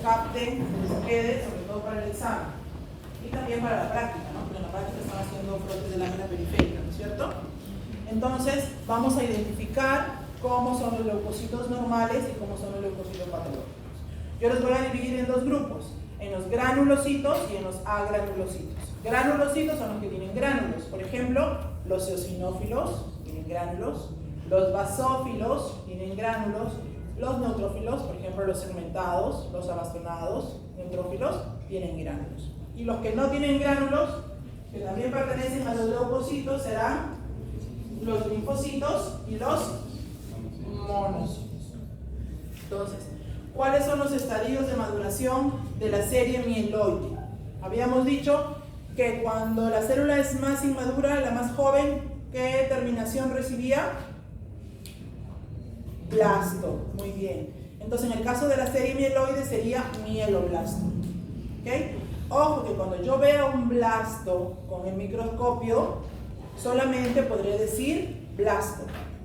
capten, que les quede, sobre todo para el examen. Y también para la práctica, ¿no? Porque en la práctica están haciendo frotes de lámina periférica, ¿no es cierto? Entonces, vamos a identificar cómo son los leucocitos normales y cómo son los leucocitos patológicos. Yo los voy a dividir en dos grupos, en los granulocitos y en los agranulocitos. Granulocitos son los que tienen gránulos, por ejemplo, los eosinófilos tienen gránulos, los basófilos tienen gránulos, los neutrófilos, por ejemplo, los segmentados, los abastonados, neutrófilos, tienen gránulos. Y los que no tienen gránulos, que también pertenecen a los leucocitos, serán los linfocitos y los monocitos. Entonces, ¿cuáles son los estadios de maduración de la serie mieloide? Habíamos dicho que cuando la célula es más inmadura, la más joven, ¿qué terminación recibía? Blasto. Muy bien. Entonces, en el caso de la serie mieloide sería mieloblasto. ¿Ok? Ojo que cuando yo veo un blasto con el microscopio, solamente podré decir blasto.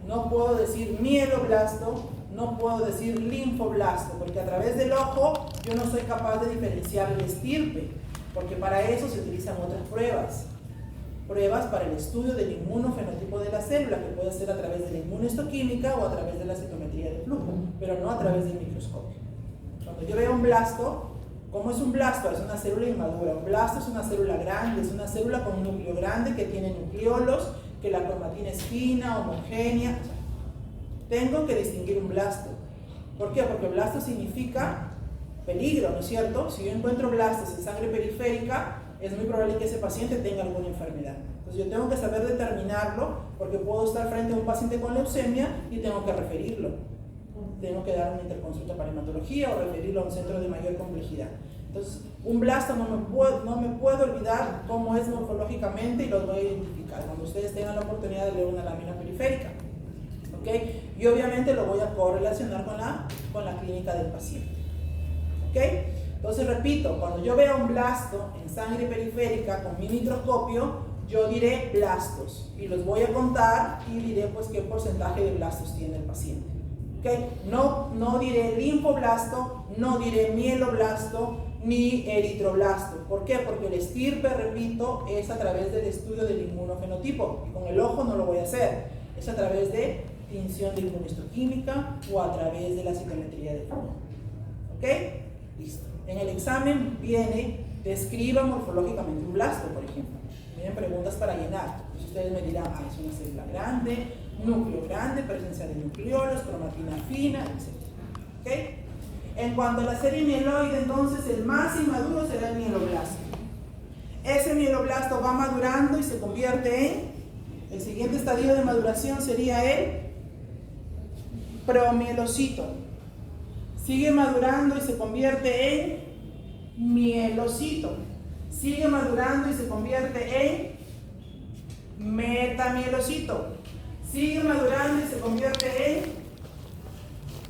No puedo decir mieloblasto, no puedo decir linfoblasto, porque a través del ojo yo no soy capaz de diferenciar el estirpe, porque para eso se utilizan otras pruebas. Pruebas para el estudio del inmunofenotipo de la célula, que puede ser a través de la inmunohistoquímica o a través de la citometría de flujo, pero no a través del microscopio. Cuando yo veo un blasto, ¿cómo es un blasto? Es una célula inmadura. Un blasto es una célula grande, es una célula con un núcleo grande que tiene nucleolos, que la cromatina es fina, homogénea. Tengo que distinguir un blasto. ¿Por qué? Porque blasto significa peligro, ¿no es cierto? Si yo encuentro blastos en sangre periférica, es muy probable que ese paciente tenga alguna enfermedad. Entonces yo tengo que saber determinarlo, porque puedo estar frente a un paciente con leucemia y tengo que referirlo. Tengo que dar una interconsulta para hematología o referirlo a un centro de mayor complejidad. Entonces, un blasto no me puedo olvidar cómo es morfológicamente y lo voy a identificar cuando ustedes tengan la oportunidad de leer una lámina periférica. ¿Okay? Y obviamente lo voy a correlacionar con la clínica del paciente. ¿Okay? Entonces, repito, cuando yo vea un blasto en sangre periférica con mi microscopio, yo diré blastos y los voy a contar y diré pues qué porcentaje de blastos tiene el paciente. ¿Okay? No diré linfoblasto, no diré mieloblasto, ni eritroblasto. ¿Por qué? Porque el estirpe, repito, es a través del estudio del inmunofenotipo. Con el ojo no lo voy a hacer. Es a través de tinción de inmunohistoquímica o a través de la citometría de flujo. ¿Ok? Listo. En el examen viene, describa morfológicamente un blasto, por ejemplo. Vienen preguntas para llenar. Entonces ustedes me dirán, es una célula grande, núcleo grande, presencia de nucleolos, cromatina fina, etc. ¿Ok? En cuanto a la serie mieloide, entonces el más inmaduro será el mieloblasto. Ese mieloblasto va madurando y se convierte en, el siguiente estadio de maduración sería el promielocito. Sigue madurando y se convierte en mielocito. Sigue madurando y se convierte en metamielocito. Sigue madurando y se convierte en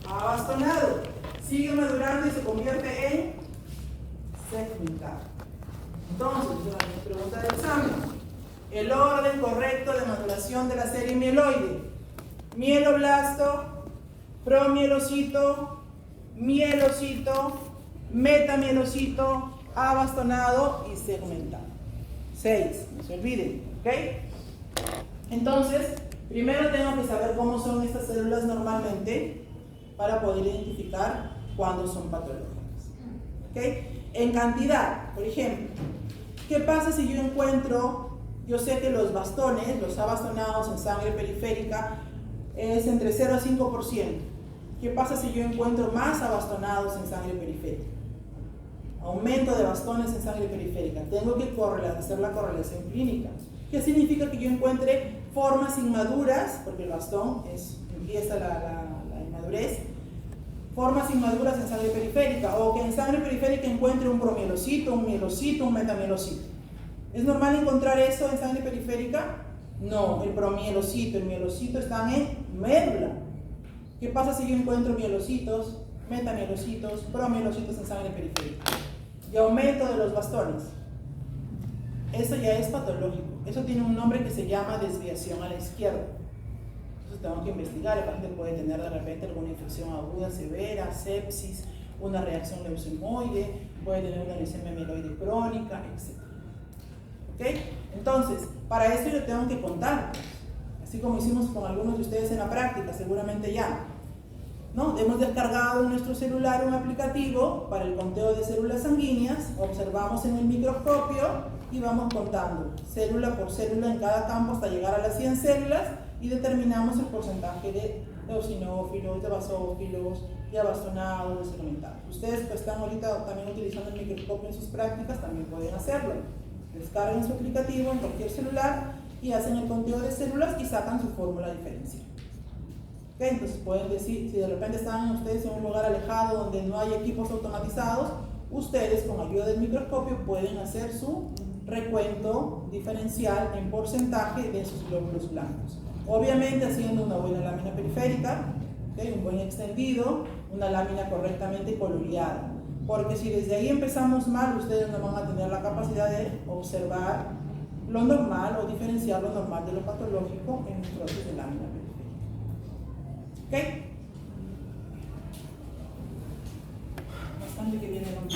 abastonado. Sigue madurando y se convierte en segmentado. Entonces, la pregunta del examen: el orden correcto de maduración de la serie mieloide: mieloblasto, promielocito, mielocito, metamielocito, abastonado y segmentado. 6, no se olviden, ¿ok? Entonces, primero tengo que saber cómo son estas células normalmente para poder identificar cuándo son patológicas. ¿Okay? En cantidad, por ejemplo, ¿qué pasa si yo encuentro, yo sé que los bastones, los abastonados en sangre periférica, es entre 0 a 5%? ¿Qué pasa si yo encuentro más abastonados en sangre periférica? Aumento de bastones en sangre periférica. Tengo que hacer la correlación clínica. ¿Qué significa que yo encuentre formas inmaduras? Porque el bastón empieza la inmadurez. Formas inmaduras en sangre periférica, o que en sangre periférica encuentre un promielocito, un mielocito, un metamielocito. ¿Es normal encontrar eso en sangre periférica? No, el promielocito, el mielocito están en médula. ¿Qué pasa si yo encuentro mielocitos, metamielocitos, promielocitos en sangre periférica? Y aumento de los bastones. Eso ya es patológico. Eso tiene un nombre que se llama desviación a la izquierda. Entonces tengo que investigar. El paciente puede tener de repente alguna infección aguda, severa, sepsis, una reacción leucemioide, puede tener una leucemia mieloide crónica, etc. ¿Ok? Entonces, para esto yo tengo que contar, así como hicimos con algunos de ustedes en la práctica, seguramente ya, ¿no? Hemos descargado en nuestro celular un aplicativo para el conteo de células sanguíneas, observamos en el microscopio y vamos contando célula por célula en cada campo hasta llegar a las 100 células y determinamos el porcentaje de eosinófilos, de basófilos, de abastonados, de segmentados. Ustedes que están ahorita también utilizando el microscopio en sus prácticas también pueden hacerlo. Descargan su aplicativo en cualquier celular y hacen el conteo de células y sacan su fórmula diferencial. ¿Okay? Entonces pueden decir, si de repente están ustedes en un lugar alejado donde no hay equipos automatizados, ustedes con ayuda del microscopio pueden hacer su recuento diferencial en porcentaje de sus glóbulos blancos. Obviamente haciendo una buena lámina periférica, ¿okay? Un buen extendido, una lámina correctamente coloreada. Porque si desde ahí empezamos mal, ustedes no van a tener la capacidad de observar lo normal o diferenciar lo normal de lo patológico en un proceso de lámina periférica. ¿Ok? Bastante que viene con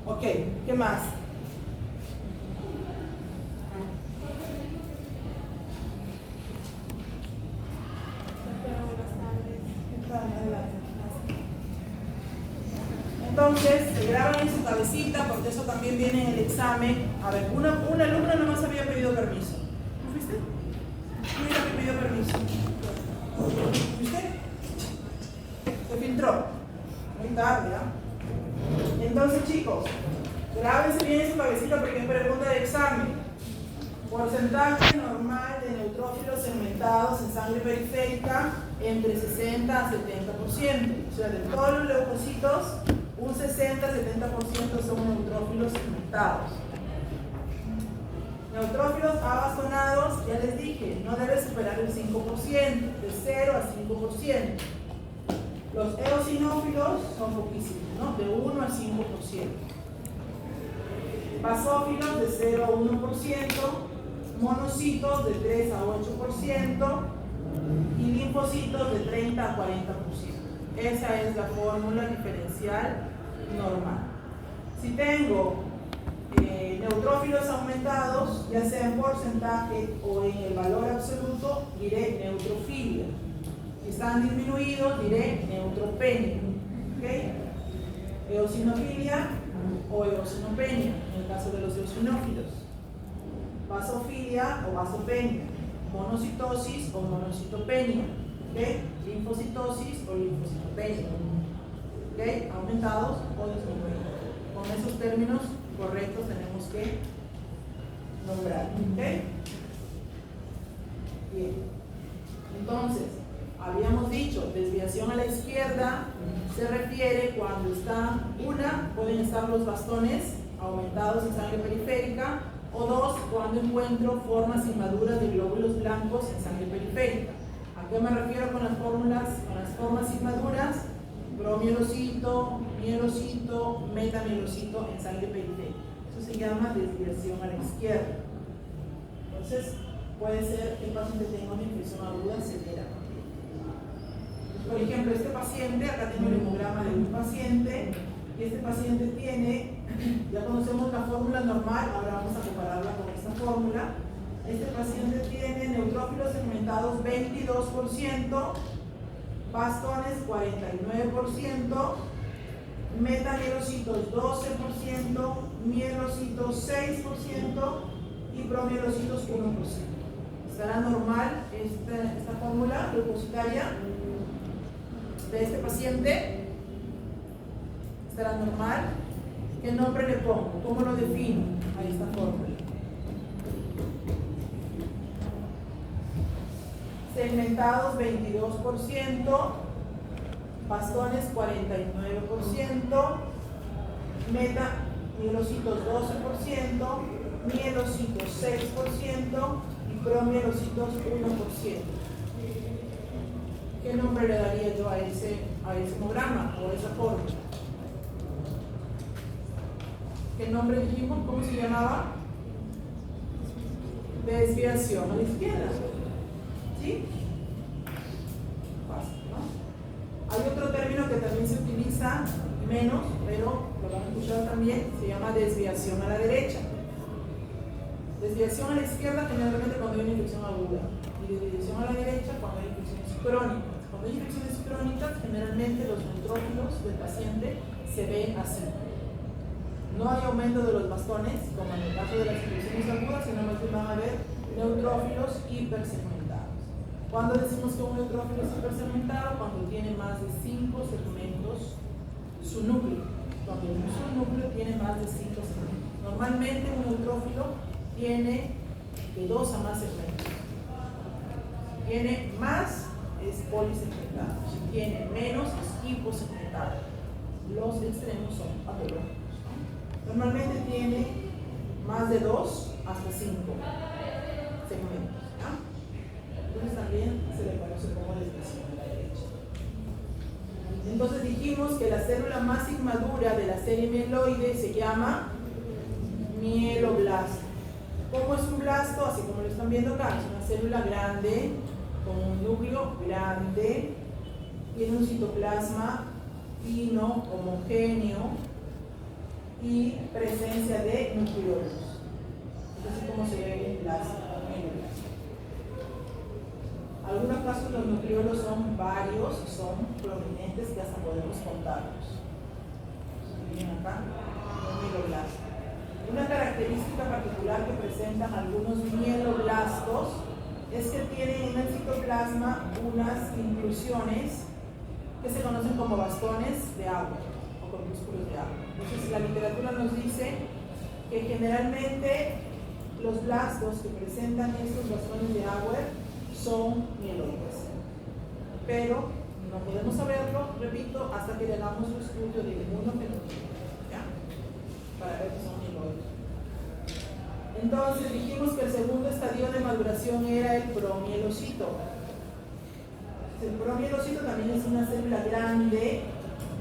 Ok, ¿qué más? Entonces, se graban en su cabecita, porque eso también viene en el examen. A ver, una alumna nomás había pedido permiso. ¿No fuiste? Mira que pidió permiso. ¿Viste? Se filtró. Muy tarde, ¿ah? Entonces, chicos, grábense bien en su cabecita porque es pregunta de examen. Porcentaje normal de neutrófilos segmentados en sangre periférica entre 60 a 70%. O sea, de todos los leucocitos, un 60-70% son neutrófilos segmentados. Neutrófilos abastonados, ya les dije, no debe superar el 5%, de 0 a 5%. Los eosinófilos son poquísimos, ¿no? De 1 a 5%. Basófilos de 0 a 1%, monocitos de 3 a 8% y linfocitos de 30 a 40%. Esa es la fórmula diferencial normal. Si tengo neutrófilos aumentados, ya sea en porcentaje o en el valor absoluto, diré neutrofilia. Si están disminuidos, diré neutropenia. ¿Okay? Eosinofilia o eosinopenia, en el caso de los eosinófilos. Basofilia o basopenia. Monocitosis o monocitopenia. ¿Okay? Linfocitosis o linfocitopenia. ¿Okay? Aumentados o disminuidos. Con esos términos correctos tenemos que nombrar. ¿Okay? Bien. Entonces, habíamos dicho, desviación a la izquierda se refiere cuando están, pueden estar los bastones aumentados en sangre periférica, o dos, cuando encuentro formas inmaduras de glóbulos blancos en sangre periférica. ¿A qué me refiero con las formas inmaduras? Promielocito, mielocito, metamielocito en sangre periférica. Eso se llama desviación a la izquierda. Entonces, puede ser que el paciente tenga una infección aguda severa. Por ejemplo, este paciente, acá tengo el hemograma de un paciente, y este paciente tiene, ya conocemos la fórmula normal, ahora vamos a compararla con esta fórmula. Este paciente tiene neutrófilos segmentados 22%, bastones 49%, metamielocitos 12%, mielocitos 6% y promielocitos 1%. ¿Estará normal esta fórmula leucocitaria de este paciente? ¿Estará normal? ¿Qué nombre le pongo? ¿Cómo lo defino a esta fórmula? Segmentados 22%, bastones 49%, metamielocitos 12%, mielocitos 6% y promielocitos 1%. ¿Qué nombre le daría yo a ese hemograma o a esa fórmula? ¿Qué nombre dijimos? ¿Cómo se llamaba? Desviación a la izquierda. ¿Sí? Fácil, ¿no? Hay otro término que también se utiliza menos, pero lo van a escuchar también, se llama desviación a la derecha. Desviación a la izquierda generalmente cuando hay una infección aguda y desviación a la derecha cuando hay infecciones crónicas. Cuando hay infecciones crónicas, generalmente los neutrófilos del paciente se ven así. No hay aumento de los bastones, como en el caso de las infecciones agudas, sino más bien van a haber neutrófilos hipersegmentados. ¿Cuándo decimos que un neutrófilo es hipersegmentado? Cuando tiene más de 5 segmentos su núcleo. Cuando su núcleo tiene más de 5 segmentos. Normalmente un neutrófilo tiene de 2 a más segmentos. Si tiene más, es polisegmentado. Si tiene menos, es hiposegmentado. Los extremos son patológicos. Normalmente tiene más de 2 hasta 5 segmentos. ¿Ya? Entonces también se le conoce como desviación a la derecha. Entonces dijimos que la célula más inmadura de la serie mieloide se llama mieloblasto. ¿Cómo es un blasto? Así como lo están viendo acá, es una célula grande, con un núcleo grande, tiene un citoplasma fino, homogéneo y presencia de nucleolos. Así como se ve en las mieloblastos. Algunos casos los nucleolos son varios, son prominentes que hasta podemos contarlos. Miren acá, un mieloblasto. Una característica particular que presentan algunos mieloblastos es que tienen en el citoplasma unas inclusiones que se conocen como bastones de agua o corpúsculos de agua. Entonces la literatura nos dice que generalmente los blastos que presentan estos bastones de agua son mieloides. Pero no podemos saberlo, repito, hasta que le hagamos un estudio de inmunofenotipo, ¿ya? Para ver que son mieloides. Entonces dijimos que el segundo estadio de maduración era el promielocito. El promielocito también es una célula grande,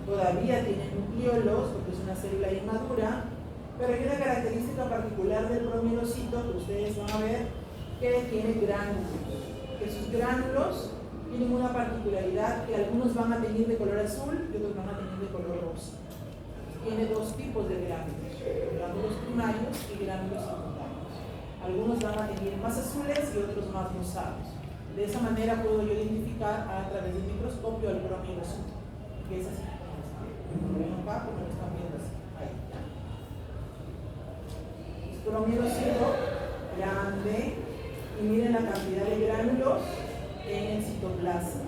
todavía tiene nucleolos porque es una célula inmadura, pero hay una característica particular del promielocito que ustedes van a ver que tiene gránulos. Que sus gránulos tienen una particularidad que algunos van a tener de color azul y otros van a tener de color rosa. Tiene dos tipos de gránulos primarios y gránulos secundarios. Algunos van a tener más azules y otros más rosados. De esa manera puedo yo identificar a través del microscopio el promielocito, que es así. Lo ven acá, como lo están viendo así. Ahí. Es promielocito grande y miren la cantidad de gránulos en el citoplasma.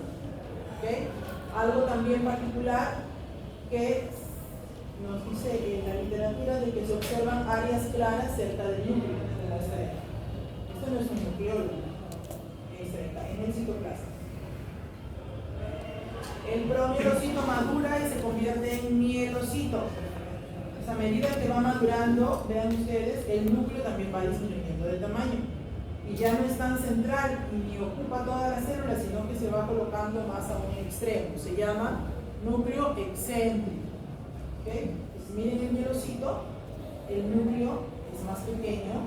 ¿Okay? Algo también particular que nos dice en la literatura de que se observan áreas claras cerca del núcleo de la estrella. Esto no es un nucleolo, en el citoplasma. El promielocito madura y se convierte en mielocito. A medida que va madurando, vean ustedes, el núcleo también va disminuyendo de tamaño. Y ya no es tan central ni ocupa toda la célula, sino que se va colocando más a un extremo. Se llama núcleo excéntrico. ¿Okay? Pues miren el mielocito, el núcleo es más pequeño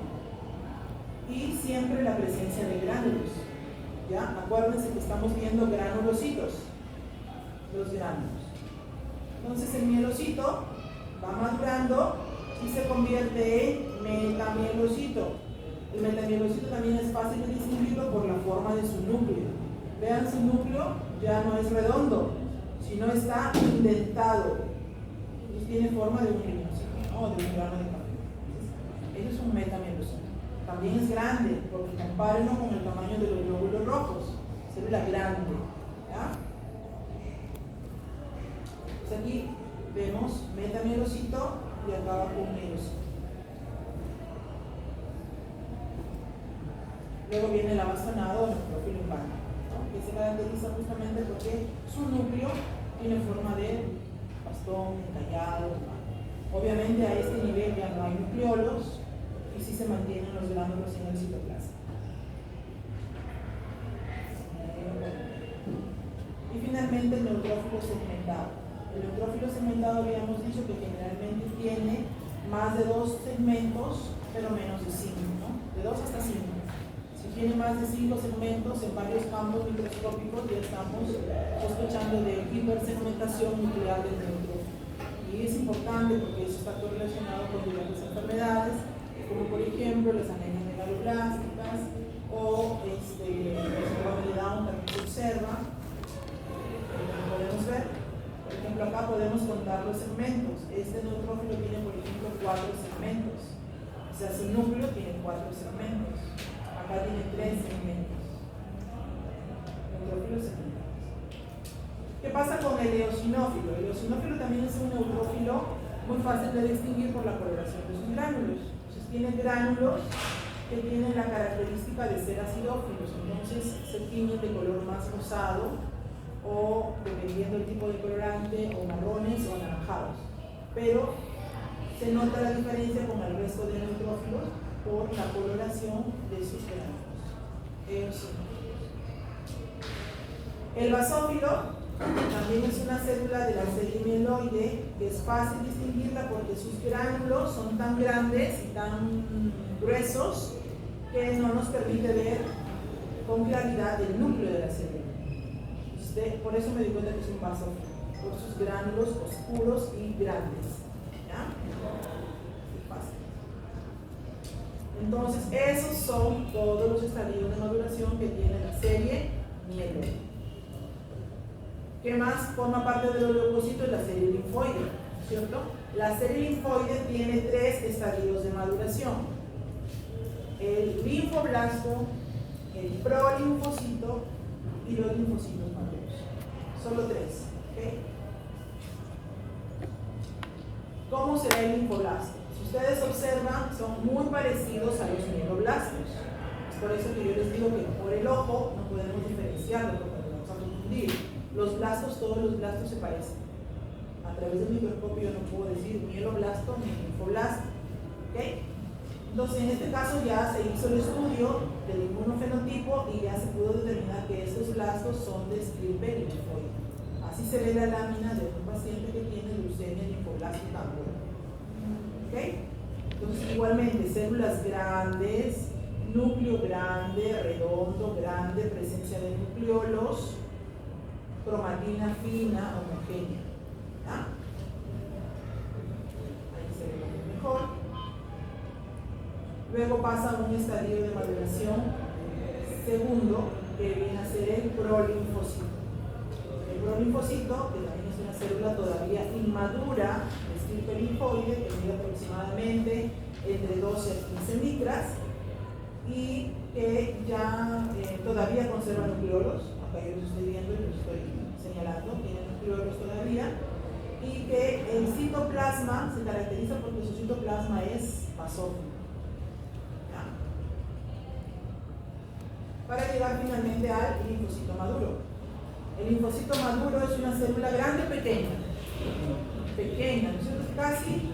y siempre la presencia de gránulos. ¿Ya? Acuérdense que estamos viendo granulocitos, los gránulos. Entonces el mielocito va madurando y se convierte en metamielocito. El metamielocito también es fácil de distinguirlo por la forma de su núcleo. Vean, su núcleo ya no es redondo, sino está indentado. Entonces tiene forma de un rinoceronte, ¿no? De un grano de café. Eso es un metamielocito. También es grande, porque compárenlo con el tamaño de los glóbulos rojos. Célula grande. ¿Ya? Pues aquí vemos metamielocito y acá abajo un mielocito. Luego viene la bastonada o neutrófilo urbano, ¿no? Que se caracteriza justamente porque su núcleo tiene forma de bastón, encallado. Obviamente a este nivel ya no hay nucleolos y sí se mantienen los gránulos en el citoplasma. Y finalmente el neutrófilo segmentado. El neutrófilo segmentado habíamos dicho que generalmente tiene más de 2 segmentos, pero menos de 5, ¿no? De 2 hasta 5. Si tiene más de 5 segmentos en varios campos microscópicos, ya estamos sospechando de hipersegmentación nuclear del neutrófilo. Y es importante porque eso está correlacionado con diversas enfermedades, como por ejemplo las anemias megaloblásticas o el síndrome de Down también se observa. Podemos ver, por ejemplo, acá podemos contar los segmentos. Este neutrófilo tiene, por ejemplo, 4 segmentos. O sea, su núcleo tiene 4 segmentos. Acá tiene 3 segmentos. Neutrófilos segmentados. ¿Qué pasa con el eosinófilo? El eosinófilo también es un neutrófilo muy fácil de distinguir por la coloración de sus gránulos. Entonces tiene gránulos que tienen la característica de ser acidófilos, entonces se tiñen de color más rosado o, dependiendo del tipo de colorante, o marrones o anaranjados. Pero se nota la diferencia con el resto de neutrófilos por la coloración de sus gránulos. El basófilo también es una célula de la serie mieloide que es fácil distinguirla porque sus gránulos son tan grandes y tan gruesos que no nos permite ver con claridad el núcleo de la célula. Por eso me di cuenta que es un basófilo, por sus gránulos oscuros y grandes. ¿Ya? Fácil. Entonces, esos son todos los estadios de maduración que tiene la serie mieloide. ¿Qué más forma parte de los leucocitos? La serie linfoide, ¿cierto? La serie linfoide tiene 3 estadios de maduración: el linfoblasto, el prolinfocito y los linfocitos maduros. Solo 3. ¿Okay? ¿Cómo será el linfoblasto? Si ustedes observan, son muy parecidos a los mieloblastos. Es por eso que yo les digo que por el ojo no podemos diferenciarlo porque nos vamos a confundir. Los blastos, todos los blastos se parecen. A través del microscopio yo no puedo decir mieloblasto ni linfoblasto. ¿Okay? Entonces, en este caso ya se hizo el estudio del inmunofenotipo y ya se pudo determinar que estos blastos son de estirpe linfoide. Así se ve la lámina de un paciente que tiene leucemia linfoblástica aguda. ¿Okay? Entonces, igualmente, células grandes, núcleo grande, redondo, grande, presencia de nucleolos, cromatina fina, homogénea. ¿Ya? Ahí se ve mejor. Luego pasa a un estadio de maduración segundo, que viene a ser el prolinfocito. El prolinfocito, que también es una célula todavía inmadura, de estirpe linfoide, que mide aproximadamente entre 12 a 15 micras, y que ya todavía conserva nucleolos. Acá yo los estoy viendo y los estoy señalando, tiene nucleolos todavía, y que el citoplasma se caracteriza porque su citoplasma es basófilo. Para llegar finalmente al linfocito maduro. El linfocito maduro es una célula grande o pequeña. Pequeña, ¿no es cierto? Casi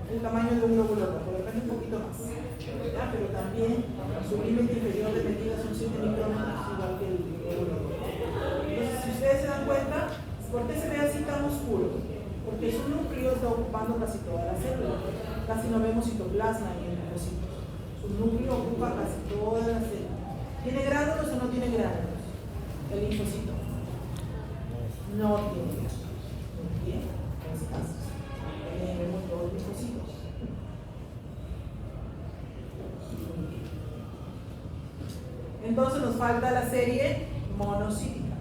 el tamaño de un glóbulo rojo, depende un poquito más. ¿Ya? Pero también su límite inferior de medida son 7 micrómetros, igual que el glóbulo rojo. Entonces, si ustedes se dan cuenta, ¿por qué se ve así tan oscuro? Porque su núcleo está ocupando casi toda la célula. Casi no vemos citoplasma en el linfocito. Su núcleo ocupa casi toda la célula. ¿Tiene gránulos o no tiene gránulos? El linfocito no tiene gránulos. Bien, en este caso. Ahí vemos todos los linfocitos. Entonces nos falta la serie monocítica.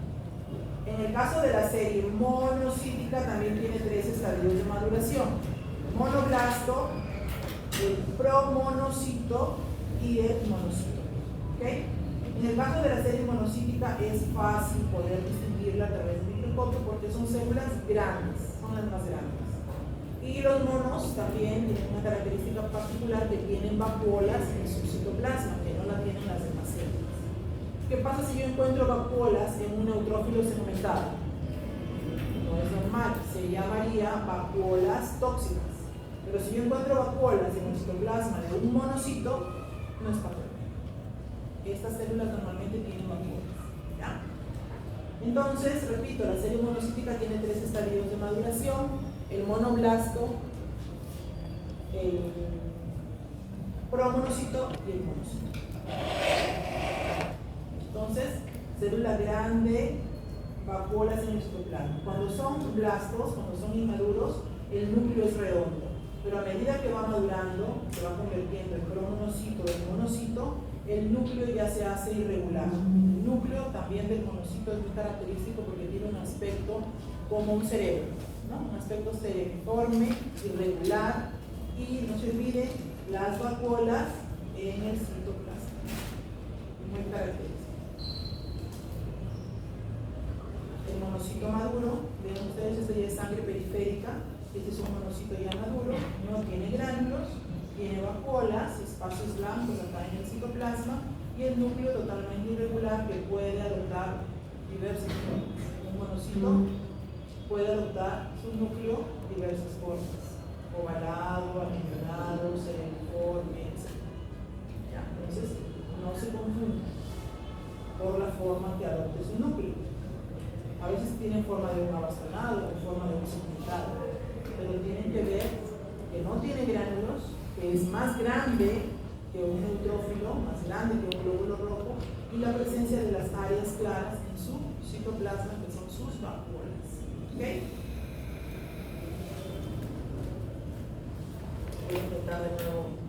En el caso de la serie monocítica también tiene 3 estadios de maduración: el monoblasto, el promonocito y el monocito. ¿Okay? En el caso de la serie monocítica es fácil poder distinguirla a través del microscopio porque son células grandes, son las más grandes. Y los monos también tienen una característica particular, que tienen vacuolas en su citoplasma, que no la tienen las demás células. ¿Qué pasa si yo encuentro vacuolas en un neutrófilo segmentado? No es normal, se llamaría vacuolas tóxicas. Pero si yo encuentro vacuolas en el citoplasma de un monocito, no es patógeno. Estas células normalmente tienen vacuolas. ¿Ya? Entonces, repito, la serie monocítica tiene 3 estadios de maduración: el monoblasto, el promonocito y el monocito. Entonces, célula grande, vacuolas en el citoplasma. Cuando son blastos, cuando son inmaduros, el núcleo es redondo. Pero a medida que va madurando, se va convirtiendo en cromonocito, en monocito, el núcleo ya se hace irregular. El núcleo también del monocito es muy característico porque tiene un aspecto como un cerebro, ¿no? Un aspecto cerebriforme, irregular, y no se olvide las vacuolas en el citoplasma. Muy característico. El monocito maduro, vean ustedes, este ya es sangre periférica, este es un monocito ya maduro, no tiene gránulos, tiene vacuolas, espacios blancos acá en el citoplasma, y el núcleo totalmente irregular que puede adoptar diversas formas. Un monocito puede adoptar su núcleo diversas formas, ovalado, anillonado, cereiforme, etc. ¿Ya? Entonces, no se confunda por la forma que adopte su núcleo. A veces tienen forma de un abastonado o forma de un segmentado, pero tienen que ver que no tiene gránulos, que es más grande que un neutrófilo, más grande que un glóbulo rojo, y la presencia de las áreas claras en su citoplasma, que son sus vacuolas. ¿Ok? Voy a intentar de nuevo.